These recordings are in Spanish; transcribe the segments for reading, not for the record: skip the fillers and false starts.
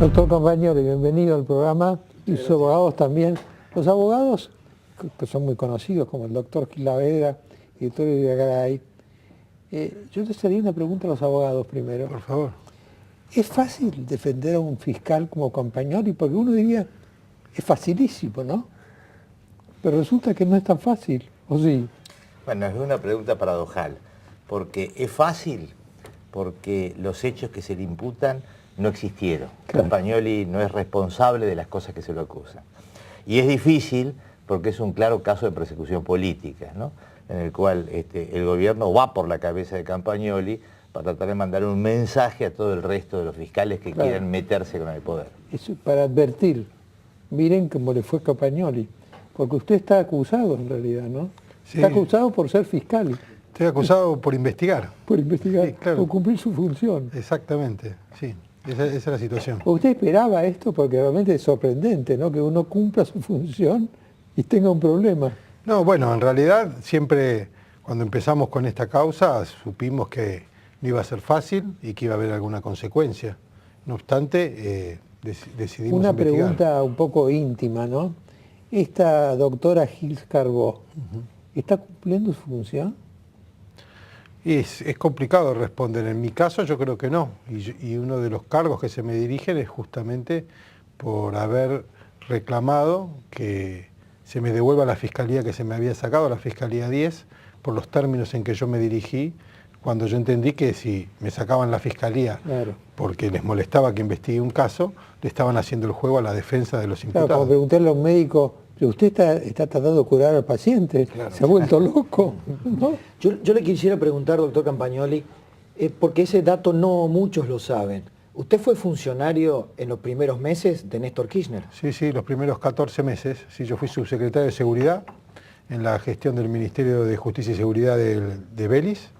Doctor Campagnoli, bienvenido al programa, y sus abogados también. Los abogados, que son muy conocidos, como el doctor Gilavera y el doctor Irigaray, yo les haría una pregunta a los abogados primero. Por favor. ¿Es fácil defender a un fiscal como Campagnoli? Porque uno diría, es facilísimo, ¿no? Pero resulta que no es tan fácil, ¿o sí? Bueno, es una pregunta paradojal, porque es fácil, porque los hechos que se le imputan no existieron. Claro. Campagnoli no es responsable de las cosas que se lo acusan. Y es difícil porque es un claro caso de persecución política, ¿no? En el cual el gobierno va por la cabeza de Campagnoli para tratar de mandar un mensaje a todo el resto de los fiscales que quieran meterse con el poder. Eso para advertir, miren cómo le fue a Campagnoli, porque usted está acusado en realidad, ¿no? Sí. Está acusado por ser fiscal. Estoy acusado por investigar. Por investigar, Sí, claro. por cumplir su función. Exactamente, sí. Esa es la situación. ¿Usted esperaba esto? Porque realmente es sorprendente, ¿no? Que uno cumpla su función y tenga un problema. No, bueno, en realidad siempre cuando empezamos con esta causa supimos que no iba a ser fácil y que iba a haber alguna consecuencia. No obstante, decidimos Una investigar. pregunta un poco íntima, ¿no? Esta doctora Gils Carbó, ¿está cumpliendo su función? Es complicado responder. En mi caso yo creo que no. Y uno de los cargos que se me dirigen es justamente por haber reclamado que se me devuelva la fiscalía que se me había sacado, la Fiscalía 10, por los términos en que yo me dirigí, cuando yo entendí que si me sacaban la fiscalía Claro. porque les molestaba que investigue un caso, le estaban haciendo el juego a la defensa de los Claro, imputados. como preguntarle a un médico, ¿pero usted está tratando de curar al paciente? Claro. ¿Se ha vuelto loco? ¿No? Yo le quisiera preguntar, doctor Campagnoli, porque ese dato no muchos lo saben. ¿Usted fue funcionario en los primeros meses de Néstor Kirchner? Sí, los primeros 14 meses. Sí, yo fui subsecretario de Seguridad en la gestión del Ministerio de Justicia y Seguridad de Vélez,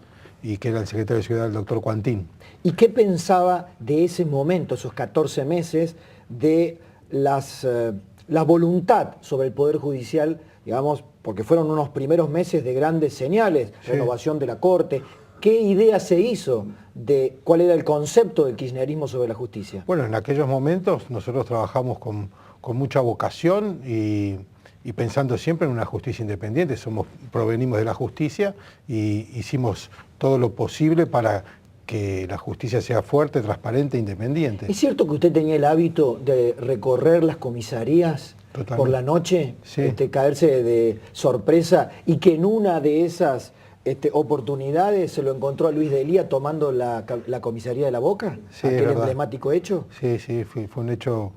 y que era el secretario de Seguridad, el doctor Cuantín. ¿Y qué pensaba de ese momento, esos 14 meses, de la voluntad sobre el Poder Judicial, digamos, porque fueron unos primeros meses de grandes señales, Sí. renovación de la Corte? ¿Qué idea se hizo de cuál era el concepto del kirchnerismo sobre la justicia? Bueno, en aquellos momentos nosotros trabajamos con mucha vocación y pensando siempre en una justicia independiente. Provenimos de la justicia y hicimos todo lo posible para que la justicia sea fuerte, transparente e independiente. ¿Es cierto que usted tenía el hábito de recorrer las comisarías Totalmente. por la noche, Sí. Caerse de sorpresa, y que en una de esas oportunidades se lo encontró a Luis Delía tomando la comisaría de La Boca? Sí, es aquel verdad. emblemático hecho. Sí, fue un hecho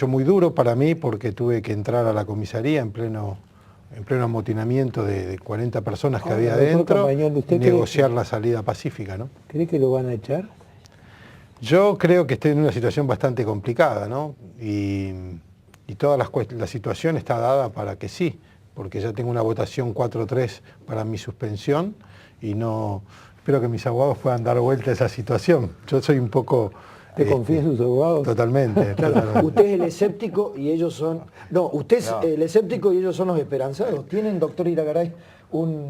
muy duro para mí porque tuve que entrar a la comisaría en pleno amotinamiento de 40 personas que había doctor adentro Campagnoli, y ¿usted cree negociar la salida pacífica, ¿no? ¿Cree que lo van a echar? Yo creo que estoy en una situación bastante complicada, ¿no? Y toda la situación está dada para que sí, porque ya tengo una votación 4-3 para mi suspensión y no espero que mis abogados puedan dar vuelta a esa situación. Yo soy un poco... ¿Te confían sus abogados? Totalmente. Usted es el escéptico y ellos son... No, usted es el escéptico y ellos son los esperanzados. ¿Tienen, doctor Irigaray, una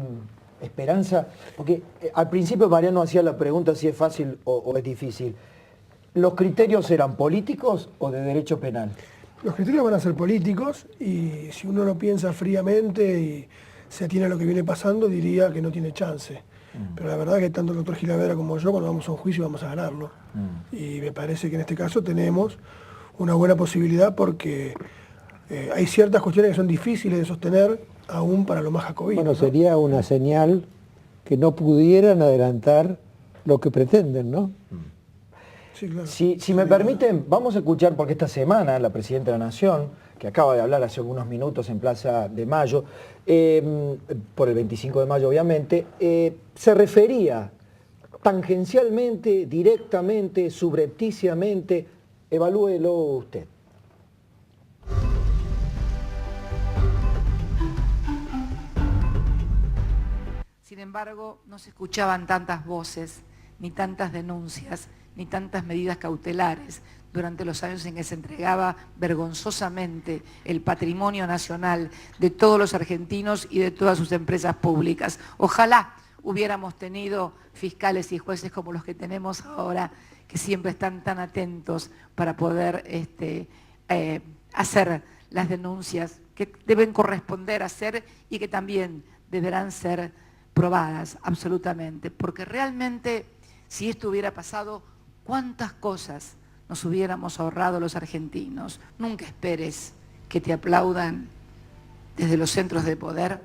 esperanza? Porque al principio Mariano hacía la pregunta si es fácil o es difícil. ¿Los criterios eran políticos o de derecho penal? Los criterios van a ser políticos y si uno lo piensa fríamente y se atiene a lo que viene pasando, diría que no tiene chance. Pero la verdad que tanto el doctor Gilavera como yo, cuando vamos a un juicio, vamos a ganarlo. Y me parece que en este caso tenemos una buena posibilidad porque hay ciertas cuestiones que son difíciles de sostener, aún para los más jacobinos. Bueno, ¿no? sería una señal que no pudieran adelantar lo que pretenden, ¿no? Sí, claro. Si me permiten, vamos a escuchar, porque esta semana la Presidenta de la Nación, que acaba de hablar hace algunos minutos en Plaza de Mayo, por el 25 de mayo obviamente, se refería tangencialmente, directamente, subrepticiamente, evalúelo usted. Sin embargo, no se escuchaban tantas voces, ni tantas denuncias, ni tantas medidas cautelares durante los años en que se entregaba vergonzosamente el patrimonio nacional de todos los argentinos y de todas sus empresas públicas. Ojalá hubiéramos tenido fiscales y jueces como los que tenemos ahora, que siempre están tan atentos para poder hacer las denuncias que deben corresponder a hacer y que también deberán ser probadas absolutamente, porque realmente si esto hubiera pasado, ¿cuántas cosas nos hubiéramos ahorrado los argentinos? Nunca esperes que te aplaudan desde los centros de poder.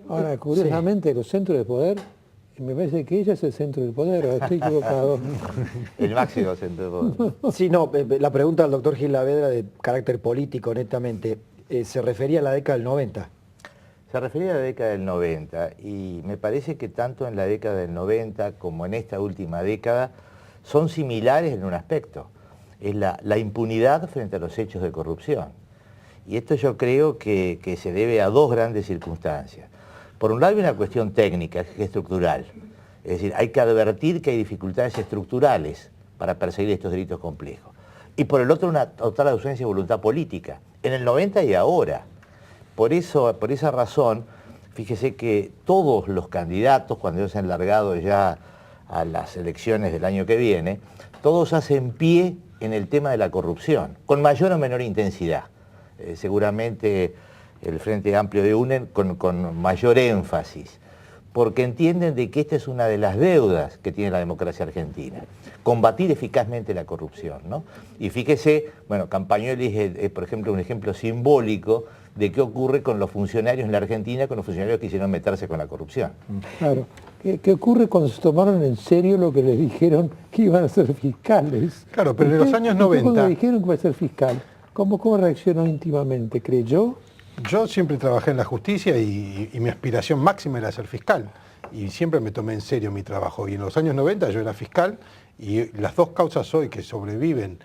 Ahora, curiosamente, los centros de poder, me parece que ella es el centro del poder, ¿o estoy equivocado? El máximo centro de poder. Sí, no, la pregunta del doctor Gil Lavedra de carácter político, netamente, se refería a la década del 90. Se refería a la década del 90 y me parece que tanto en la década del 90 como en esta última década son similares en un aspecto. Es la impunidad frente a los hechos de corrupción. Y esto yo creo que se debe a dos grandes circunstancias. Por un lado hay una cuestión técnica, que es estructural. Es decir, hay que advertir que hay dificultades estructurales para perseguir estos delitos complejos. Y por el otro, una total ausencia de voluntad política, en el 90 y ahora. Por esa razón, fíjese que todos los candidatos, cuando ellos se han largado ya a las elecciones del año que viene, todos hacen pie en el tema de la corrupción, con mayor o menor intensidad. Seguramente el Frente Amplio de UNE con mayor énfasis, porque entienden de que esta es una de las deudas que tiene la democracia argentina, combatir eficazmente la corrupción, ¿no? Y fíjese, bueno, Campagnoli es, por ejemplo, un ejemplo simbólico de qué ocurre con los funcionarios en la Argentina, con los funcionarios que quisieron meterse con la corrupción. Claro. ¿Qué ocurre cuando se tomaron en serio lo que les dijeron que iban a ser fiscales? Claro, pero en los años 90... Cuando le dijeron que iba a ser fiscal, ¿cómo reaccionó íntimamente? ¿Creyó? Yo siempre trabajé en la justicia y mi aspiración máxima era ser fiscal. Y siempre me tomé en serio mi trabajo. Y en los años 90 yo era fiscal y las dos causas hoy que sobreviven,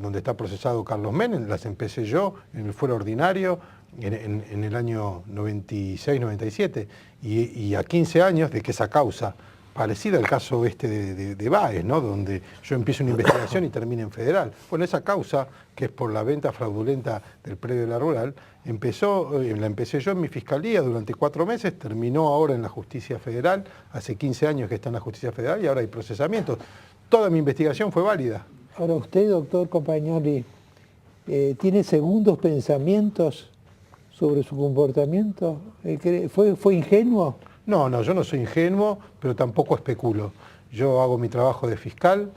donde está procesado Carlos Menem, las empecé yo en el fuero ordinario en el año 96-97. Y a 15 años de que esa causa, parecida al caso de Báez, ¿no? Donde yo empiezo una investigación y termina en federal. Bueno, esa causa, que es por la venta fraudulenta del predio de la Rural, la empecé yo en mi fiscalía durante 4 meses, terminó ahora en la justicia federal, hace 15 años que está en la justicia federal y ahora hay procesamientos. Toda mi investigación fue válida. Ahora usted, doctor Campagnoli, ¿tiene segundos pensamientos sobre su comportamiento? ¿Fue ingenuo? No, yo no soy ingenuo, pero tampoco especulo. Yo hago mi trabajo de fiscal,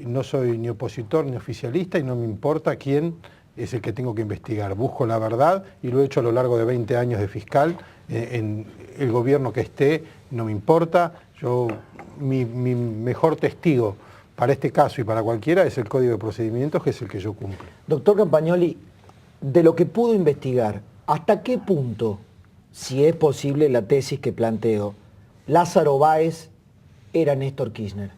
no soy ni opositor ni oficialista y no me importa quién es el que tengo que investigar. Busco la verdad y lo he hecho a lo largo de 20 años de fiscal. En el gobierno que esté no me importa. Mi mejor testigo para este caso y para cualquiera es el Código de Procedimientos, que es el que yo cumplo. Doctor Campagnoli, de lo que pudo investigar, ¿hasta qué punto, si es posible la tesis que planteo, Lázaro Báez era Néstor Kirchner?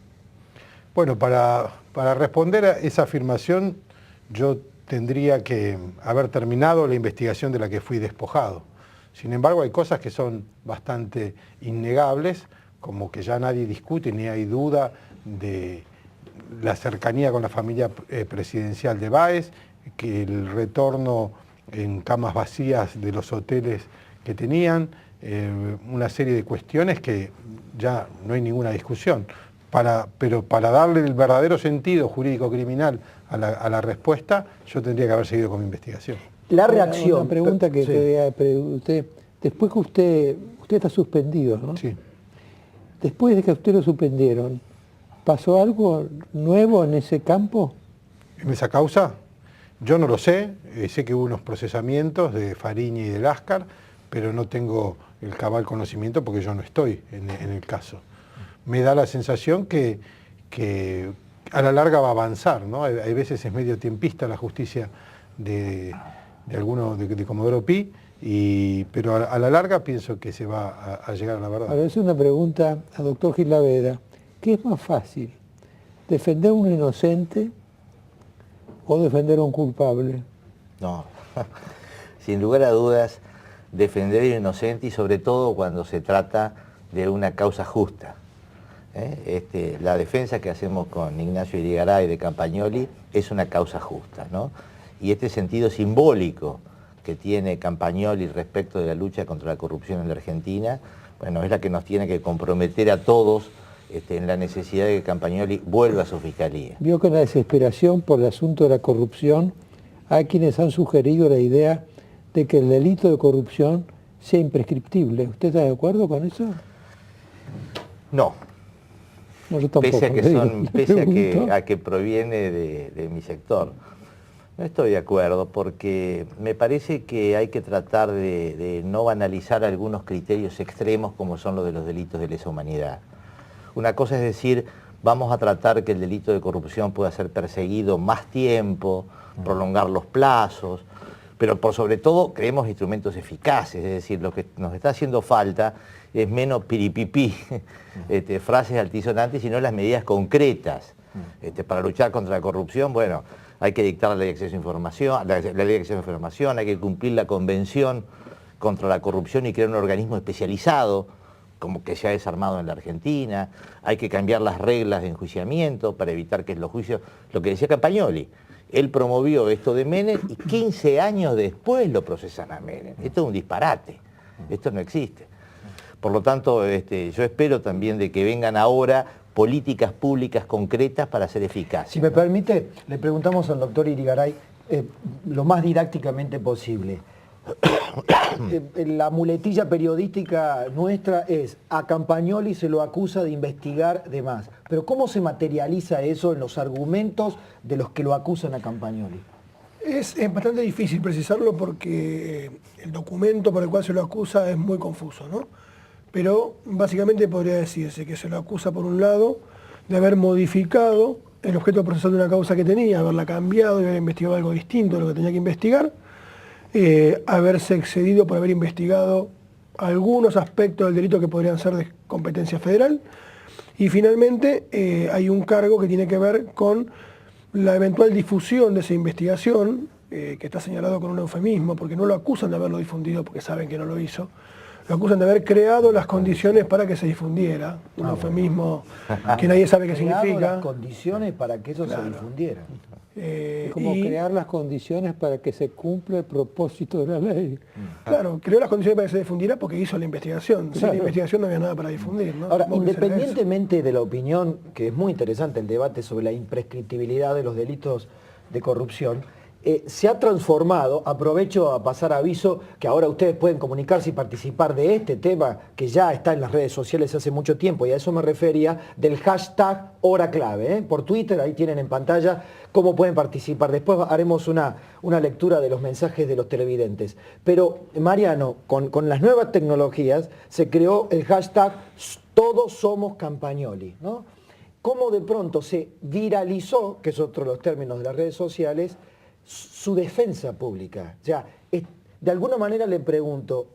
Bueno, para responder a esa afirmación, yo tendría que haber terminado la investigación de la que fui despojado. Sin embargo, hay cosas que son bastante innegables, como que ya nadie discute ni hay duda de la cercanía con la familia presidencial de Báez, que el retorno en camas vacías de los hoteles que tenían, una serie de cuestiones que ya no hay ninguna discusión. Pero para darle el verdadero sentido jurídico-criminal a la respuesta, yo tendría que haber seguido con mi investigación. La reacción... Una pregunta que sí. usted, después que usted está suspendido, ¿no? Sí. Después de que usted lo suspendieron, ¿pasó algo nuevo en ese campo? ¿En esa causa? Yo no lo sé, sé que hubo unos procesamientos de Fariña y de Láscar, pero no tengo el cabal conocimiento porque yo no estoy en el caso. Me da la sensación que a la larga va a avanzar, ¿no? Hay veces es medio tiempista la justicia de Comodoro Pi, pero a la larga pienso que se va a llegar a la verdad. Ahora, es una pregunta al doctor Gil Lavedra. ¿Qué es más fácil? ¿Defender a un inocente o defender a un culpable? No, sin lugar a dudas, defender a un inocente y sobre todo cuando se trata de una causa justa. La defensa que hacemos con Ignacio Irigaray de Campagnoli es una causa justa, ¿no? Y este sentido simbólico que tiene Campagnoli respecto de la lucha contra la corrupción en la Argentina bueno, es la que nos tiene que comprometer a todos en la necesidad de que Campagnoli vuelva a su fiscalía. Vio que en la desesperación por el asunto de la corrupción hay quienes han sugerido la idea de que el delito de corrupción sea imprescriptible. ¿Usted está de acuerdo con eso? No, No, yo tampoco. pese a que proviene de mi sector. No estoy de acuerdo porque me parece que hay que tratar de no banalizar algunos criterios extremos como son los de los delitos de lesa humanidad. Una cosa es decir, vamos a tratar que el delito de corrupción pueda ser perseguido más tiempo, prolongar los plazos, pero por sobre todo creemos instrumentos eficaces, es decir, lo que nos está haciendo falta es menos piripipí, frases altisonantes, sino las medidas concretas. Para luchar contra la corrupción, bueno, hay que dictar la ley de acceso a información, la ley de acceso a información, hay que cumplir la convención contra la corrupción y crear un organismo especializado, como que se ha desarmado en la Argentina, hay que cambiar las reglas de enjuiciamiento para evitar que los juicios, lo que decía Campagnoli, él promovió esto de Menem y 15 años después lo procesan a Menem. Esto es un disparate, esto no existe. Por lo tanto, yo espero también de que vengan ahora políticas públicas concretas para ser eficaces. Si me permite, le preguntamos al doctor Irigaray lo más didácticamente posible. La muletilla periodística nuestra es, a Campagnoli se lo acusa de investigar de más. Pero ¿cómo se materializa eso en los argumentos de los que lo acusan a Campagnoli? Es bastante difícil precisarlo porque el documento por el cual se lo acusa es muy confuso, ¿no? Pero básicamente podría decirse que se lo acusa por un lado de haber modificado el objeto procesal de una causa que tenía, haberla cambiado y haber investigado algo distinto de lo que tenía que investigar, haberse excedido por haber investigado algunos aspectos del delito que podrían ser de competencia federal, y finalmente hay un cargo que tiene que ver con la eventual difusión de esa investigación, que está señalado con un eufemismo, porque no lo acusan de haberlo difundido porque saben que no lo hizo, lo acusan de haber creado las condiciones para que se difundiera, un eufemismo que nadie sabe qué significa. Las condiciones para que eso se difundiera. Es como crear las condiciones para que se cumpla el propósito de la ley. Claro, creó las condiciones para que se difundiera porque hizo la investigación. Sin la investigación no había nada para difundir, ¿no? Ahora, independientemente de la opinión, que es muy interesante el debate sobre la imprescriptibilidad de los delitos de corrupción, se ha transformado, aprovecho a pasar aviso, que ahora ustedes pueden comunicarse y participar de este tema, que ya está en las redes sociales hace mucho tiempo, y a eso me refería, del hashtag hora clave. Por Twitter, ahí tienen en pantalla cómo pueden participar. Después haremos una lectura de los mensajes de los televidentes. Pero, Mariano, con las nuevas tecnologías, se creó el hashtag Todos Somos Campagnoli, ¿no? Cómo de pronto se viralizó, que es otro de los términos de las redes sociales, su defensa pública. O sea, de alguna manera le pregunto,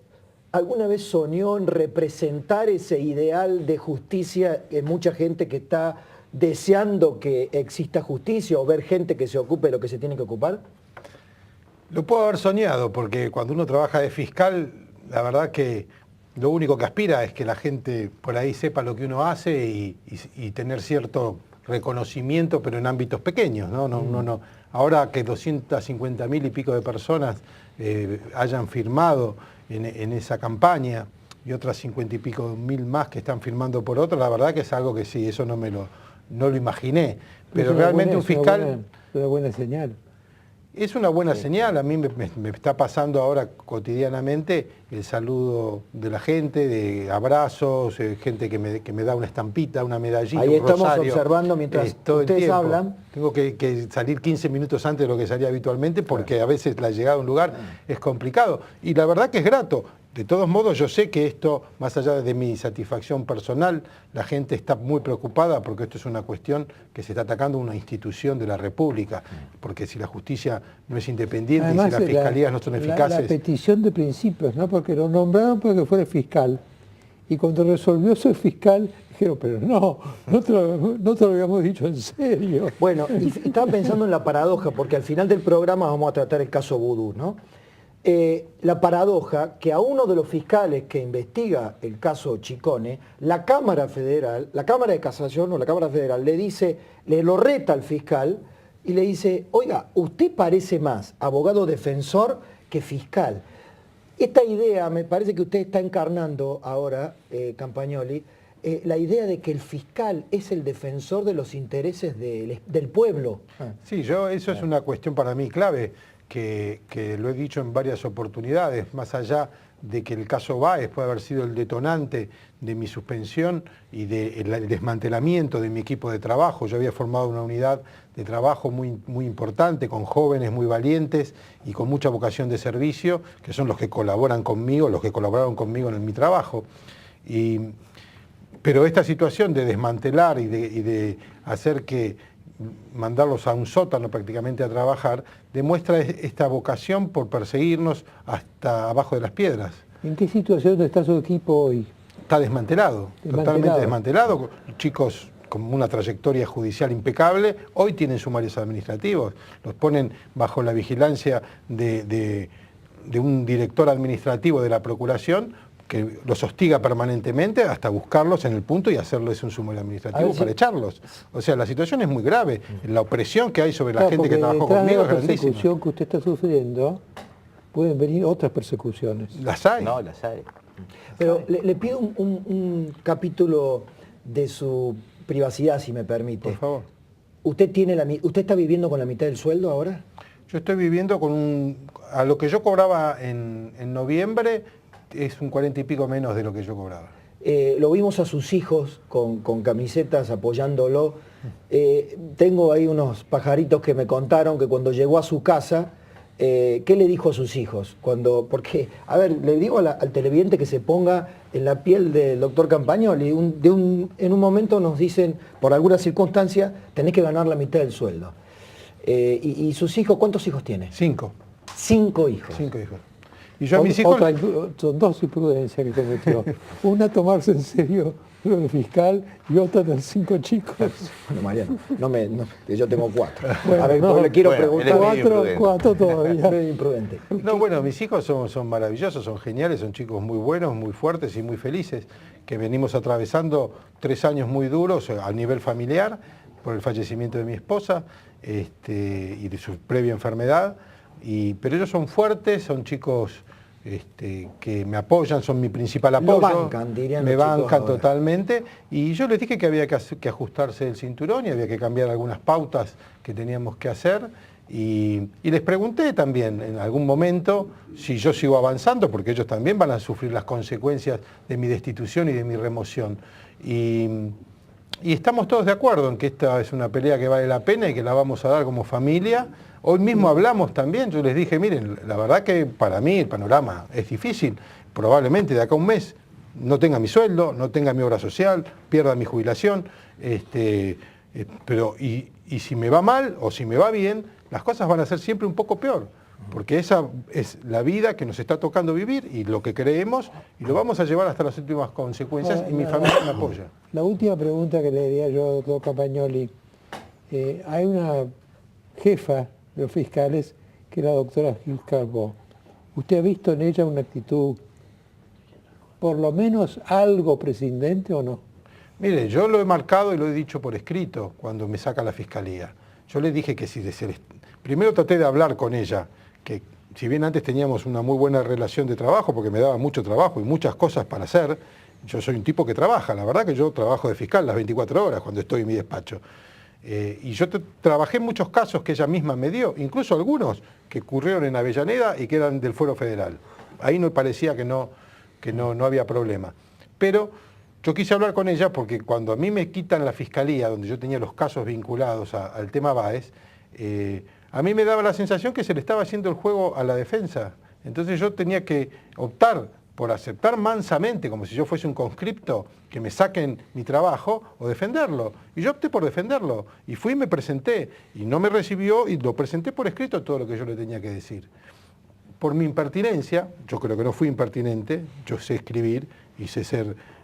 ¿alguna vez soñó en representar ese ideal de justicia en mucha gente que está deseando que exista justicia o ver gente que se ocupe de lo que se tiene que ocupar? Lo puedo haber soñado, porque cuando uno trabaja de fiscal, la verdad que lo único que aspira es que la gente por ahí sepa lo que uno hace y tener cierto reconocimiento, pero en ámbitos pequeños, ¿no? No. Ahora que 250.000 y pico de personas hayan firmado en esa campaña y otras 50 y pico mil más que están firmando por otra, la verdad que es algo que sí, eso no lo imaginé. Pero realmente un fiscal... Es una buena señal. Es una buena señal, a mí me está pasando ahora cotidianamente el saludo de la gente, de abrazos, gente que me da una estampita, una medallita, ahí un rosario. estamos observando mientras ustedes hablan. Tengo que salir 15 minutos antes de lo que salía habitualmente porque a veces la llegada a un lugar es complicado. Y la verdad que es grato. De todos modos, yo sé que esto, más allá de mi satisfacción personal, la gente está muy preocupada porque esto es una cuestión que se está atacando a una institución de la República, porque si la justicia no es independiente, además, y si las fiscalías no son eficaces... La petición de principios, ¿no? Porque lo nombraron para que fuera fiscal, y cuando resolvió ser fiscal, dijeron, pero no te lo habíamos dicho en serio. Bueno, y estaba pensando en la paradoja, porque al final del programa vamos a tratar el caso Vudú, ¿no? La paradoja que a uno de los fiscales que investiga el caso Chicone, la Cámara de Casación o la Cámara Federal le lo reta al fiscal y le dice, oiga, usted parece más abogado defensor que fiscal. Esta idea, me parece que usted está encarnando ahora, Campagnoli, la idea de que el fiscal es el defensor de los intereses del pueblo. Sí, eso es una cuestión para mí clave, que lo he dicho en varias oportunidades, más allá de que el caso Báez puede haber sido el detonante de mi suspensión y del desmantelamiento de mi equipo de trabajo. Yo había formado una unidad de trabajo muy importante, con jóvenes muy valientes y con mucha vocación de servicio, que son los que colaboran conmigo, los que colaboraron conmigo en mi trabajo. Pero esta situación de desmantelar y de hacer que mandarlos a un sótano prácticamente a trabajar, demuestra esta vocación por perseguirnos hasta abajo de las piedras. ¿En qué situación está su equipo hoy? Está desmantelado, totalmente desmantelado. Chicos con una trayectoria judicial impecable, hoy tienen sumarios administrativos, los ponen bajo la vigilancia de un director administrativo de la Procuración, que los hostiga permanentemente hasta buscarlos en el punto y hacerles un sumario administrativo para echarlos. O sea, la situación es muy grave. La opresión que hay sobre la gente que trabajó conmigo es grandísima. La persecución que usted está sufriendo, pueden venir otras persecuciones. Las hay. No, las hay. Pero le pido un capítulo de su privacidad, si me permite. Por favor. ¿Usted está viviendo con la mitad del sueldo ahora? Yo estoy viviendo a lo que yo cobraba en noviembre, es un 40 y pico menos de lo que yo cobraba. Lo vimos a sus hijos con camisetas apoyándolo. Tengo ahí unos pajaritos que me contaron que cuando llegó a su casa, ¿qué le dijo a sus hijos? Porque, a ver, le digo al televidente que se ponga en la piel del doctor Campagnoli. En un momento nos dicen, por alguna circunstancia, tenés que ganar la mitad del sueldo. ¿Y sus hijos, cuántos hijos tiene? 5. 5 hijos. 5 hijos. Y yo a mis hijos... Son dos imprudencias que cometió. Una, tomarse en serio lo del fiscal, y otra, tener 5 chicos. Bueno, Mariano, yo tengo 4. Bueno, a ver, le quiero preguntar. Cuatro todavía. Medio imprudente. No, bueno, mis hijos son maravillosos, son geniales, son chicos muy buenos, muy fuertes y muy felices, que venimos atravesando 3 años muy duros a nivel familiar, por el fallecimiento de mi esposa y de su previa enfermedad. Pero ellos son fuertes, son chicos que me apoyan, son mi principal apoyo. Me bancan totalmente. Y yo les dije que había que ajustarse el cinturón y había que cambiar algunas pautas que teníamos que hacer. Y les pregunté también en algún momento si yo sigo avanzando, porque ellos también van a sufrir las consecuencias de mi destitución y de mi remoción. Y estamos todos de acuerdo en que esta es una pelea que vale la pena y que la vamos a dar como familia. Hoy mismo hablamos también, yo les dije, miren, la verdad que para mí el panorama es difícil. Probablemente de acá a un mes no tenga mi sueldo, no tenga mi obra social, pierda mi jubilación. Pero si me va mal o si me va bien, las cosas van a ser siempre un poco peor. Porque esa es la vida que nos está tocando vivir y lo que creemos, y lo vamos a llevar hasta las últimas consecuencias, y mi familia me apoya. La última pregunta que le diría yo, doctor Campagnoli, hay una jefa de los fiscales que es la doctora Gil Carbó. ¿Usted ha visto en ella una actitud por lo menos algo prescindente o no? Mire, yo lo he marcado y lo he dicho por escrito cuando me saca la fiscalía. Yo le dije que si primero traté de hablar con ella, que si bien antes teníamos una muy buena relación de trabajo, porque me daba mucho trabajo y muchas cosas para hacer, yo soy un tipo que trabaja, la verdad que yo trabajo de fiscal las 24 horas cuando estoy en mi despacho. Y yo trabajé en muchos casos que ella misma me dio, incluso algunos que ocurrieron en Avellaneda y que eran del Fuero Federal. Ahí no parecía que no había problema. Pero yo quise hablar con ella porque cuando a mí me quitan la fiscalía, donde yo tenía los casos vinculados al tema Báez, a mí me daba la sensación que se le estaba haciendo el juego a la defensa. Entonces yo tenía que optar por aceptar mansamente, como si yo fuese un conscripto, que me saquen mi trabajo, o defenderlo. Y yo opté por defenderlo. Y fui y me presenté. Y no me recibió y lo presenté por escrito todo lo que yo le tenía que decir. Por mi impertinencia, yo creo que no fui impertinente, yo sé escribir y sé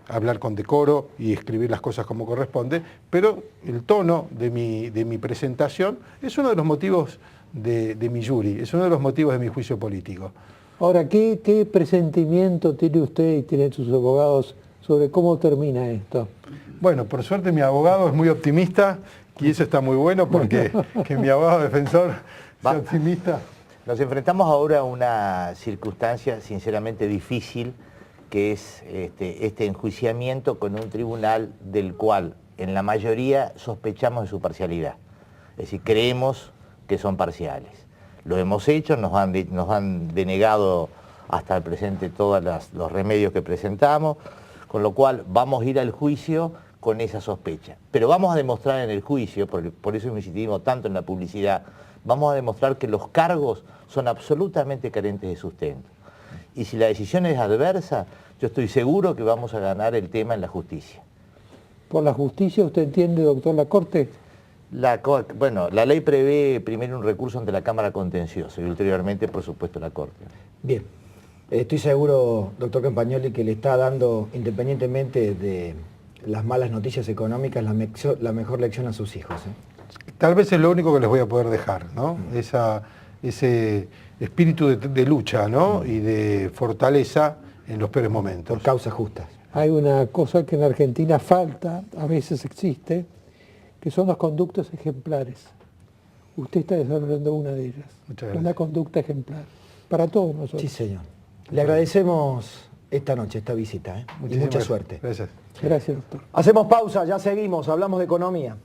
hablar con decoro y escribir las cosas como corresponde, pero el tono de mi presentación es uno de los motivos de mi jury, es uno de los motivos de mi juicio político. Ahora, ¿qué presentimiento tiene usted y tienen sus abogados sobre cómo termina esto? Bueno, por suerte mi abogado es muy optimista y eso está muy bueno porque que mi abogado defensor sea optimista. Nos enfrentamos ahora a una circunstancia sinceramente difícil, que es este enjuiciamiento con un tribunal del cual en la mayoría sospechamos de su parcialidad. Es decir, creemos que son parciales. Lo hemos hecho, nos han denegado hasta el presente todos los remedios que presentamos, con lo cual vamos a ir al juicio con esa sospecha. Pero vamos a demostrar en el juicio, por eso insistimos tanto en la publicidad, vamos a demostrar que los cargos son absolutamente carentes de sustento. Y si la decisión es adversa, yo estoy seguro que vamos a ganar el tema en la justicia. ¿Por la justicia usted entiende, doctor, la Corte? Bueno, la ley prevé primero un recurso ante la Cámara Contenciosa y ulteriormente, por supuesto, la Corte. Bien, estoy seguro, doctor Campagnoli, que le está dando, independientemente de las malas noticias económicas, la mejor lección a sus hijos. Tal vez es lo único que les voy a poder dejar, ¿no? Ese espíritu de lucha, ¿no? Y de fortaleza en los peores momentos. Por causas justas. Hay una cosa que en Argentina falta, a veces existe, que son las conductas ejemplares. Usted está desarrollando una de ellas. Muchas gracias. Una conducta ejemplar. Para todos nosotros. Sí, señor. Le agradecemos esta noche, esta visita, y mucha suerte. Gracias. Gracias, doctor. Hacemos pausa, ya seguimos, hablamos de economía.